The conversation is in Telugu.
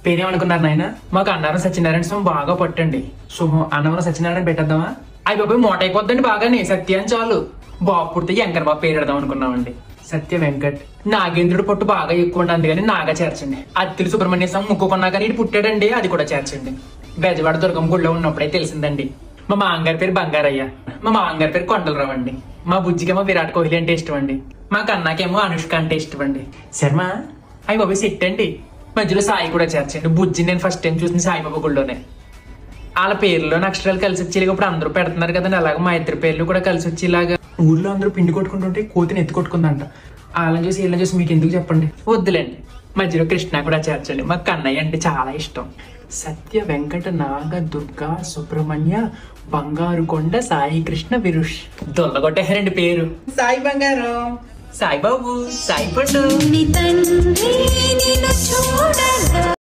పేరేమనుకున్నారు నాయన? మాకు అన్నవరం సత్యనారాయణ స్వామి బాగా పట్టండి. శుభం. అన్నవరం సత్యనారాయణ పెట్టేద్దామా? అవి బాబాయ్ మోట అయిపోద్దండి బాగానే. సత్య అని చాలు. బాబు పుడితే శంకర్ బాబు పేరు పెడదాం అనుకున్నామండి. సత్య వెంకట్. నాగేంద్రుడు పొట్టు బాగా ఎక్కువ ఉంటుంది కానీ నాగా చేర్చండి. అత్తిరి సుబ్రహ్మణ్య స్వామి ముక్కుకున్నా కానీ ఇటు పుట్టాడండి, అది కూడా చేర్చండి. బెజవాడ దుర్గం గుడిలో ఉన్నప్పుడే తెలిసిందండి. మా మామగారి పేరు బంగారయ్య, మా మామగారి పేరు కొండలరావు అండి. మా బుజ్జికేమో విరాట్ కోహ్లీ అంటే ఇష్టం అండి. మా కన్నాకేమో అనుష్క అంటే ఇష్టం అండి. శర్మ అవి బాబు సెట్ అండి. మధ్యలో సాయి కూడా చేర్చండి. బుజ్జి నేను ఫస్ట్ టైం చూసిన సాయిబాబా గుడిలోనే. వాళ్ళ పేర్లో అక్షరాలు కలిసి వచ్చేలాగా ఇప్పుడు అందరూ పెడుతున్నారు కదండి. అలాగే మా ఇద్దరు పేర్లు కూడా కలిసి వచ్చేలాగా. ఊర్లో అందరూ పిండి కొట్టుకుంటుంటే కోతిని ఎత్తి కొట్టుకుందంట. వాళ్ళని చూసి వీళ్ళని చూసి మీకు ఎందుకు చెప్పండి, వద్దులేండి. మధ్యలో కృష్ణ కూడా చేర్చండి. మాకు కన్నయ్య అంటే చాలా ఇష్టం. సత్య వెంకట నాగ దుర్గా సుబ్రహ్మణ్య బంగారు కొండ సాయి కృష్ణ విరుష్. దొల్లగొట్టేరండి పేరు. సాయి బంగారం, సాయిబాబు, సాయి పండు.